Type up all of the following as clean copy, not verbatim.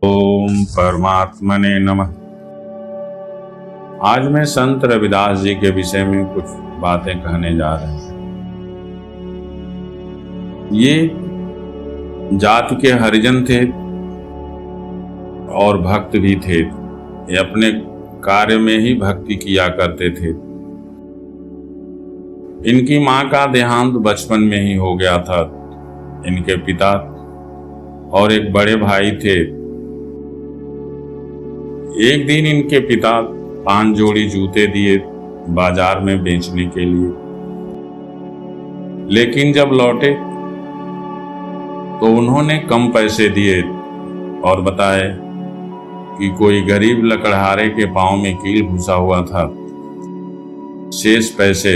ओम परमात्मने नमः। आज मैं संत रविदास जी के विषय में कुछ बातें कहने जा रहे हैं। ये जाति के हरिजन थे और भक्त भी थे। ये अपने कार्य में ही भक्ति किया करते थे। इनकी मां का देहांत बचपन में ही हो गया था। इनके पिता और एक बड़े भाई थे। एक दिन इनके पिता 5 जोड़ी जूते दिए बाजार में बेचने के लिए, लेकिन जब लौटे तो उन्होंने कम पैसे दिए और बताए कि कोई गरीब लकड़हारे के पांव में कील घुसा हुआ था, शेष पैसे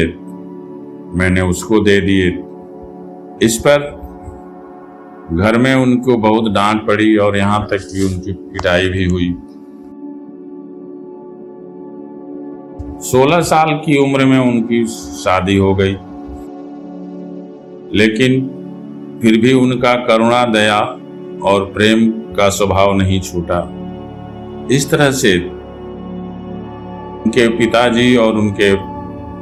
मैंने उसको दे दिए। इस पर घर में उनको बहुत डांट पड़ी और यहां तक कि उनकी पिटाई भी हुई। 16 साल की उम्र में उनकी शादी हो गई, लेकिन फिर भी उनका करुणा, दया और प्रेम का स्वभाव नहीं छूटा। इस तरह से उनके पिताजी और उनके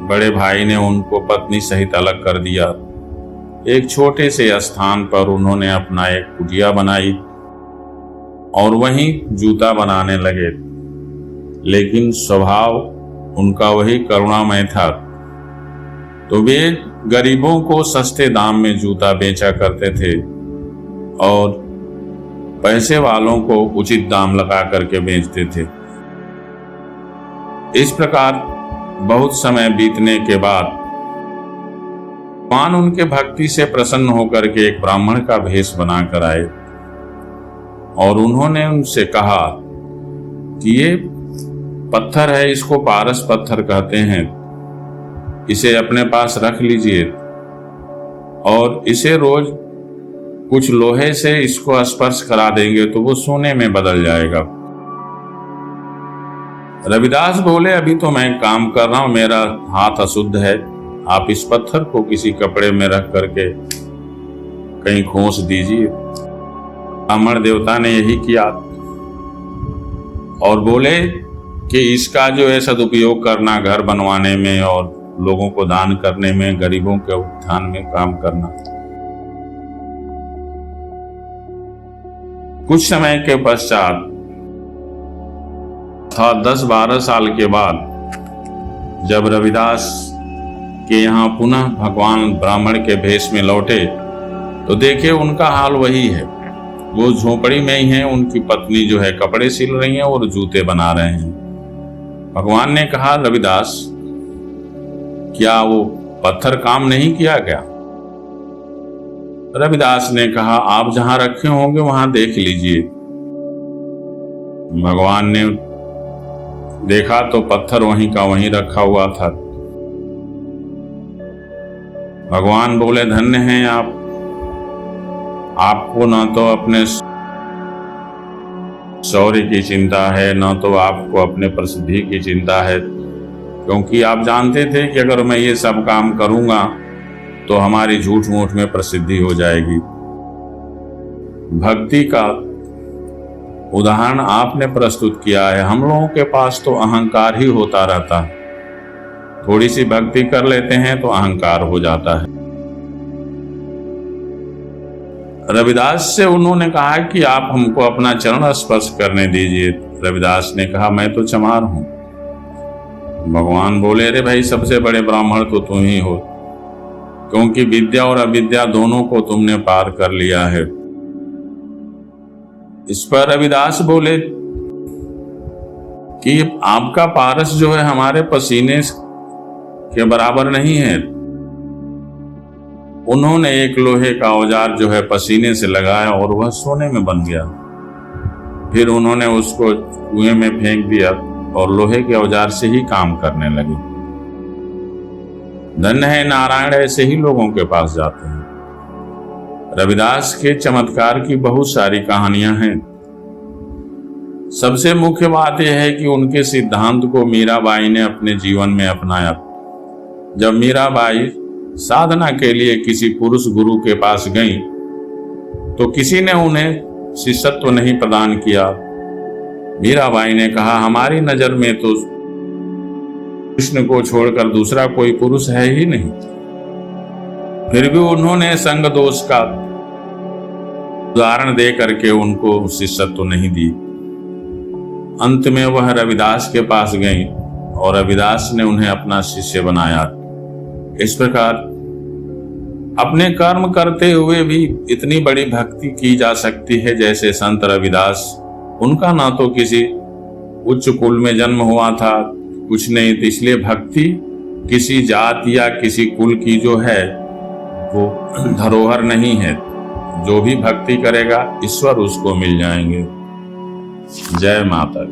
बड़े भाई ने उनको पत्नी सहित अलग कर दिया। एक छोटे से स्थान पर उन्होंने अपना एक कुटिया बनाई और वहीं जूता बनाने लगे, लेकिन स्वभाव उनका वही करुणामय था। तो वे गरीबों को सस्ते दाम में जूता बेचा करते थे और पैसे वालों को उचित दाम लगा करके बेचते थे। इस प्रकार बहुत समय बीतने के बाद भगवान उनके भक्ति से प्रसन्न होकर के एक ब्राह्मण का भेष बनाकर आए और उन्होंने उनसे कहा कि ये पत्थर है, इसको पारस पत्थर कहते हैं, इसे अपने पास रख लीजिए और इसे रोज कुछ लोहे से इसको स्पर्श करा देंगे तो वो सोने में बदल जाएगा। रविदास बोले, अभी तो मैं काम कर रहा हूं, मेरा हाथ अशुद्ध है, आप इस पत्थर को किसी कपड़े में रख करके कहीं खोस दीजिए। ब्राह्मण देवता ने यही किया और बोले कि इसका जो है सदुपयोग करना, घर बनवाने में और लोगों को दान करने में, गरीबों के उत्थान में काम करना। कुछ समय के पश्चात 10-12 साल के बाद जब रविदास के यहाँ पुनः भगवान ब्राह्मण के भेष में लौटे तो देखे उनका हाल वही है। वो झोपड़ी में ही है, उनकी पत्नी जो है कपड़े सिल रही हैं और जूते बना रहे हैं। भगवान ने कहा, रविदास क्या वो पत्थर काम नहीं किया गया? रविदास ने कहा, आप जहां रखे होंगे वहां देख लीजिए। भगवान ने देखा तो पत्थर वहीं का वहीं रखा हुआ था। भगवान बोले, धन्य हैं आप, आपको ना तो अपने शौर्य की चिंता है, ना तो आपको अपने प्रसिद्धि की चिंता है, क्योंकि आप जानते थे कि अगर मैं ये सब काम करूंगा तो हमारी झूठ मूठ में प्रसिद्धि हो जाएगी। भक्ति का उदाहरण आपने प्रस्तुत किया है। हम लोगों के पास तो अहंकार ही होता रहता है, थोड़ी सी भक्ति कर लेते हैं तो अहंकार हो जाता है। रविदास से उन्होंने कहा कि आप हमको अपना चरण स्पर्श करने दीजिए। रविदास ने कहा, मैं तो चमार हूं। भगवान बोले, अरे भाई, सबसे बड़े ब्राह्मण तो तुम ही हो, क्योंकि विद्या और अविद्या दोनों को तुमने पार कर लिया है। इस पर रविदास बोले कि आपका पारस जो है हमारे पसीने के बराबर नहीं है। उन्होंने एक लोहे का औजार जो है पसीने से लगाया और वह सोने में बन गया। फिर उन्होंने उसको कुएं में फेंक दिया और लोहे के औजार से ही काम करने लगे। धन्य है नारायण, ऐसे ही लोगों के पास जाते हैं। रविदास के चमत्कार की बहुत सारी कहानियां हैं। सबसे मुख्य बात यह है कि उनके सिद्धांत को मीराबाई ने अपने जीवन में अपनाया। जब मीराबाई साधना के लिए किसी पुरुष गुरु के पास गईं, तो किसी ने उन्हें शिष्यत्व नहीं प्रदान किया। मीराबाई ने कहा, हमारी नजर में तो कृष्ण को छोड़कर दूसरा कोई पुरुष है ही नहीं। फिर भी उन्होंने संग दोष का उदाहरण दे करके उनको शिष्यत्व नहीं दी। अंत में वह रविदास के पास गई और रविदास ने उन्हें अपना शिष्य बनाया। इस प्रकार अपने कर्म करते हुए भी इतनी बड़ी भक्ति की जा सकती है जैसे संत रविदास। उनका ना तो किसी उच्च कुल में जन्म हुआ था, कुछ नहीं, तो इसलिए भक्ति किसी जाति या किसी कुल की जो है वो धरोहर नहीं है। जो भी भक्ति करेगा ईश्वर उसको मिल जाएंगे। जय माता।